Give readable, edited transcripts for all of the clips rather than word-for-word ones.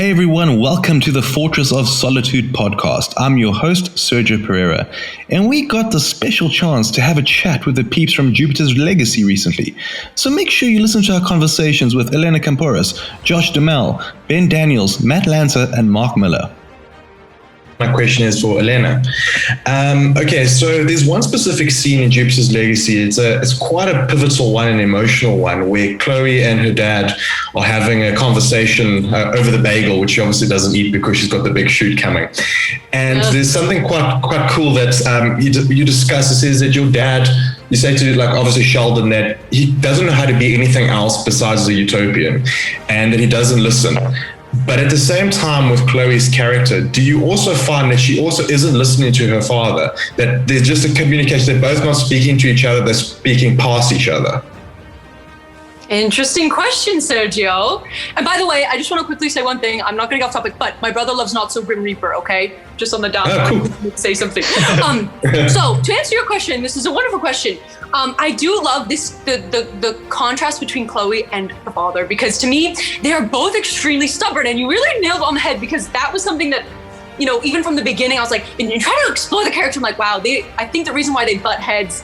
Hey everyone, welcome to the Fortress of Solitude podcast. I'm your host, Sergio Pereira, and we got the special chance to have a chat with the peeps from Jupiter's Legacy recently. So make sure you listen to our conversations with Elena Kampouris, Josh Duhamel, Ben Daniels, Matt Lanter, and Mark Millar. My question is for Elena. Okay, so there's one specific scene in Jupiter's Legacy. It's quite a pivotal one, an emotional one, where Chloe and her dad are having a conversation over the bagel, which she obviously doesn't eat because she's got the big shoot coming. And there's something quite cool that you discuss. It says that your dad, you say to obviously Sheldon that he doesn't know how to be anything else besides a utopian, and that he doesn't listen. But at the same time with Chloe's character, do you also find that she also isn't listening to her father? That there's just a communication, they're both not speaking to each other, they're speaking past each other? Interesting question, Sergio. And by the way, I just want to quickly say one thing. I'm not going to get off topic, but my brother loves Not So Grim Reaper, okay? Just on the down. Cool. Say something. So to answer your question, this is a wonderful question. I do love the contrast between Chloe and her father, because to me, they are both extremely stubborn, and you really nailed it on the head, because that was something that, even from the beginning, I was like, and you try to explore the character, I'm like, wow, I think the reason why they butt heads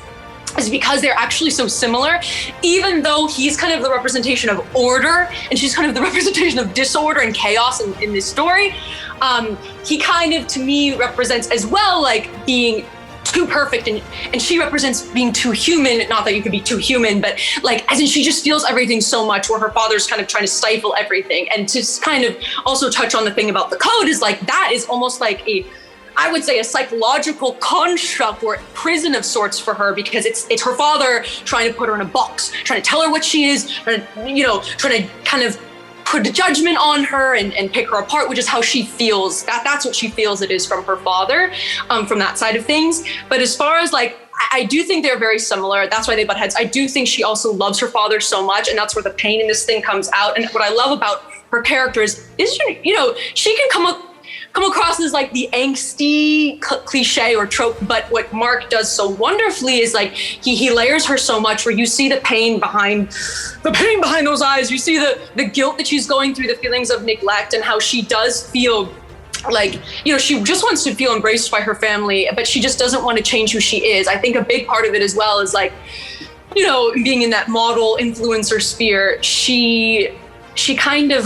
is because they're actually so similar, even though he's kind of the representation of order and she's kind of the representation of disorder and chaos in this story. He kind of, to me, represents as well, being too perfect, and she represents being too human. Not that you could be too human, but as in she just feels everything so much, where her father's kind of trying to stifle everything. And to kind of also touch on the thing about the code is that is almost like I would say a psychological construct or prison of sorts for her, because it's her father trying to put her in a box, trying to tell her what she is, trying to kind of put a judgment on her and pick her apart, which is how she feels. That's what she feels it is from her father, from that side of things. But as far as I do think they're very similar. That's why they butt heads. I do think she also loves her father so much, and that's where the pain in this thing comes out. And what I love about her character is she can come across as the angsty cliche or trope, but what Mark does so wonderfully is he layers her so much, where you see the pain behind those eyes. You see the guilt that she's going through, the feelings of neglect, and how she does feel she just wants to feel embraced by her family, but she just doesn't want to change who she is. I think a big part of it as well is being in that model influencer sphere, she kind of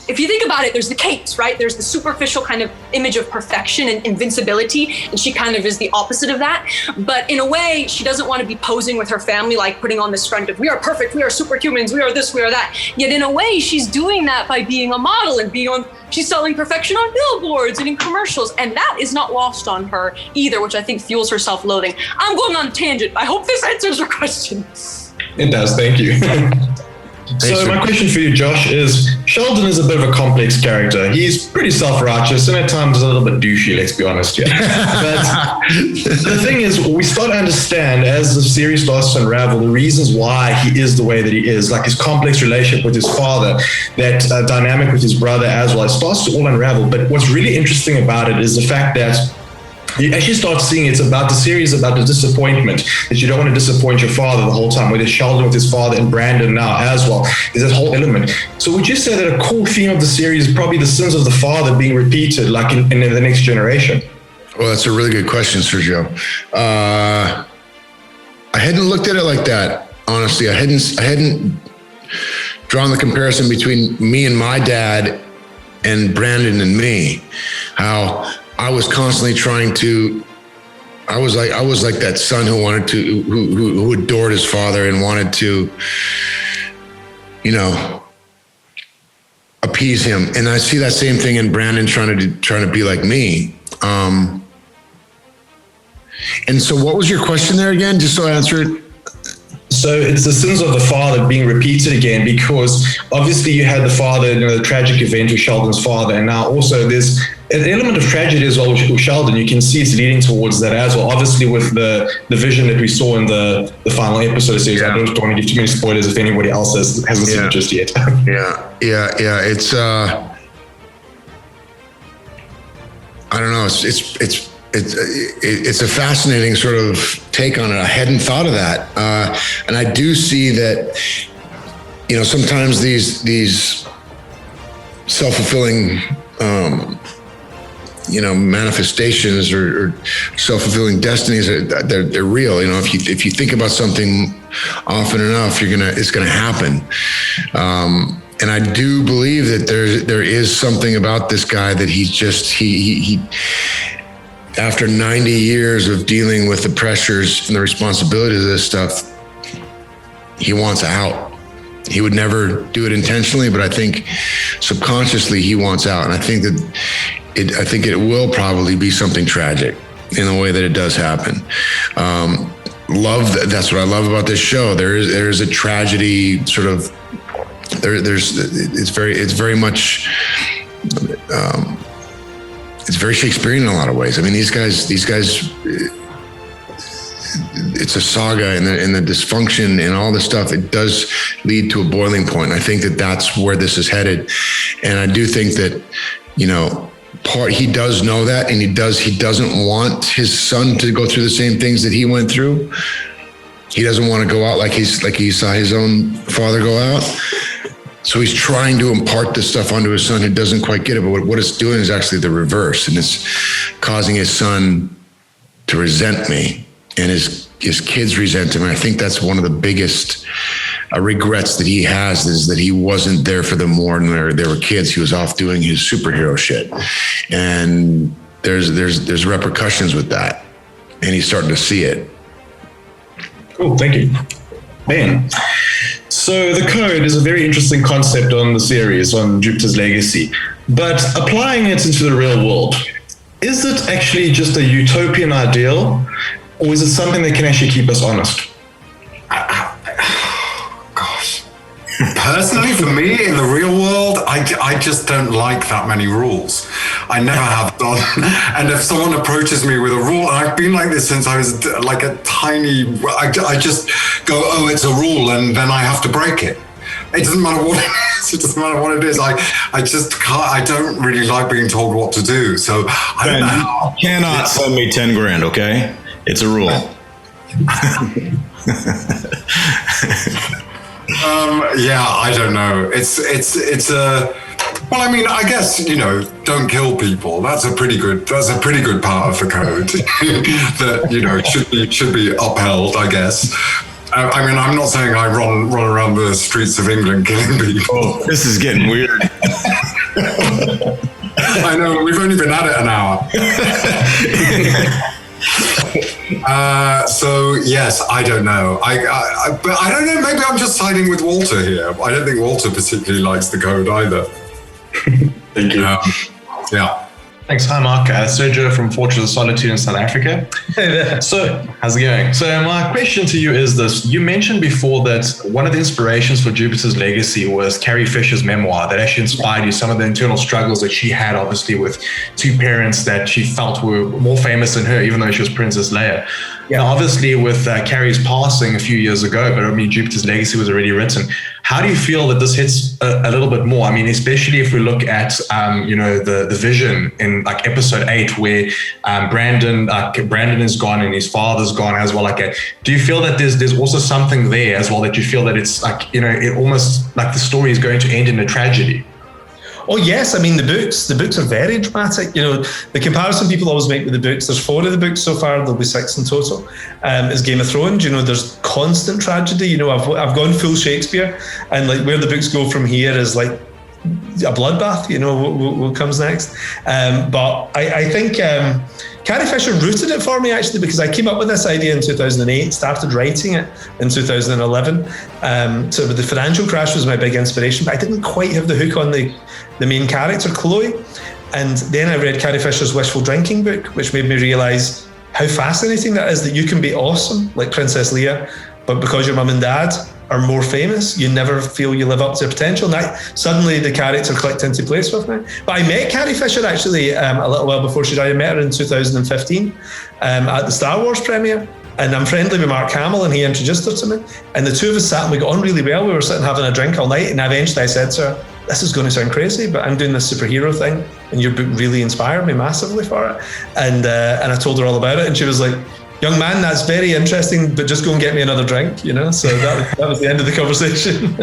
if you think about it, there's the capes, right? There's the superficial kind of image of perfection and invincibility, and she kind of is the opposite of that. But in a way, she doesn't want to be posing with her family, putting on this front of, we are perfect, we are superhumans, we are this, we are that. Yet in a way, she's doing that by being a model and she's selling perfection on billboards and in commercials, and that is not lost on her either, which I think fuels her self-loathing. I'm going on a tangent. I hope this answers your question. It does, thank you. So my question for you, Josh, is Sheldon is a bit of a complex character. He's pretty self-righteous and at times a little bit douchey, let's be honest here. But the thing is, we start to understand as the series starts to unravel the reasons why he is the way that he is, his complex relationship with his father, that dynamic with his brother as well. It starts to all unravel. But what's really interesting about it is the fact that you actually start seeing the series about the disappointment, that you don't want to disappoint your father the whole time, whether Sheldon with his father and Brandon now as well. There's that whole element. So would you say that a core theme of the series is probably the sins of the father being repeated in the next generation? Well, that's a really good question, Sergio. I hadn't looked at it like that, honestly. I hadn't drawn the comparison between me and my dad and Brandon and me. How I was constantly trying to, I was like that son who wanted to, who adored his father and wanted to, appease him. And I see that same thing in Brandon trying to be like me. And so what was your question there again? Just so I answer it. So it's the sins of the father being repeated again, because obviously you had the father, the tragic event with Sheldon's father, and now also there's an element of tragedy as well with Sheldon. You can see it's leading towards that as well. Obviously with the vision that we saw in the final episode of the series. Yeah. I don't want to give too many spoilers if anybody else hasn't seen it just yet. Yeah. It's I don't know. It's a fascinating sort of take on it. I hadn't thought of that, and I do see that. Sometimes these self-fulfilling, manifestations or self-fulfilling destinies. They're real. If you think about something often enough, it's gonna happen. And I do believe that there is something about this guy that he after 90 years of dealing with the pressures and the responsibilities of this stuff, he wants out. He would never do it intentionally, but I think subconsciously he wants out. And I think it will probably be something tragic in the way that it does happen. That's what I love about this show. There is a tragedy sort of, it's very Shakespearean in a lot of ways. I mean, these guys, it's a saga, and the dysfunction and all this stuff, it does lead to a boiling point. And I think that that's where this is headed. And I do think that, he does know that, and he doesn't want his son to go through the same things that he went through. He doesn't want to go out like he saw his own father go out. So he's trying to impart this stuff onto his son who doesn't quite get it. But what it's doing is actually the reverse. And it's causing his son to resent me, and his kids resent him. And I think that's one of the biggest regrets that he has, is that he wasn't there for them more when they were kids. He was off doing his superhero shit. And there's repercussions with that. And he's starting to see it. Cool, thank you. Ben, so the code is a very interesting concept on the series, on Jupiter's Legacy, but applying it into the real world, is it actually just a utopian ideal, or is it something that can actually keep us honest? Gosh. Personally, for me, in the real world, I just don't like that many rules. I never have done. And if someone approaches me with a rule, and I've been like this since I was like a tiny, I just go, oh, it's a rule, and then I have to break it. It doesn't matter what it is. It doesn't matter what it is. I just can't. I don't really like being told what to do. So I don't know how. You cannot send me 10 grand, okay? It's a rule. Yeah, I don't know. It's a. Well, I mean, I guess, don't kill people. That's a pretty good part of the code that should be upheld, I guess. I mean, I'm not saying I run around the streets of England killing people. Oh, this is getting weird. I know, we've only been at it an hour. So yes, I don't know. But I don't know. Maybe I'm just siding with Walter here. I don't think Walter particularly likes the code either. Thank you. Yeah. Thanks. Hi, Mark. Sergio from Fortress of Solitude in South Africa. Hey there. So, how's it going? So, my question to you is this. You mentioned before that one of the inspirations for Jupiter's Legacy was Carrie Fisher's memoir that actually inspired you, some of the internal struggles that she had, obviously, with two parents that she felt were more famous than her, even though she was Princess Leia. Yeah. Now, obviously, with Carrie's passing a few years ago, but I mean, Jupiter's Legacy was already written. How do you feel that this hits a little bit more? I mean, especially if we look at, the vision in like episode 8, where Brandon is gone and his father's gone as well. Do you feel that there's also something there as well, that you feel that it's like, it almost like the story is going to end in a tragedy? Oh yes, I mean the books are very dramatic. The comparison people always make with the books, there's 4 of the books so far, there'll be 6 in total, is Game of Thrones. There's constant tragedy. I've gone full Shakespeare, and like where the books go from here is like a bloodbath. What comes next. But I think Carrie Fisher rooted it for me, actually, because I came up with this idea in 2008, started writing it in 2011. So the financial crash was my big inspiration, but I didn't quite have the hook on the main character, Chloe. And then I read Carrie Fisher's Wishful Drinking book, which made me realize how fascinating that is, that you can be awesome, like Princess Leia, but because your mum and dad are more famous, you never feel you live up to potential. And suddenly the character clicked into place with me. But I met Carrie Fisher actually a little while before she died. I met her in 2015 at the Star Wars premiere. And I'm friendly with Mark Hamill, and he introduced her to me. And the two of us sat and we got on really well. We were sitting having a drink all night, and eventually I said to her, this is going to sound crazy, but I'm doing this superhero thing, and your book really inspired me massively for it. And I told her all about it, and she was like, young man, that's very interesting, but just go and get me another drink, So that was the end of the conversation.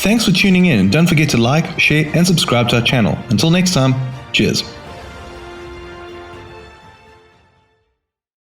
Thanks for tuning in. Don't forget to like, share, and subscribe to our channel. Until next time, cheers.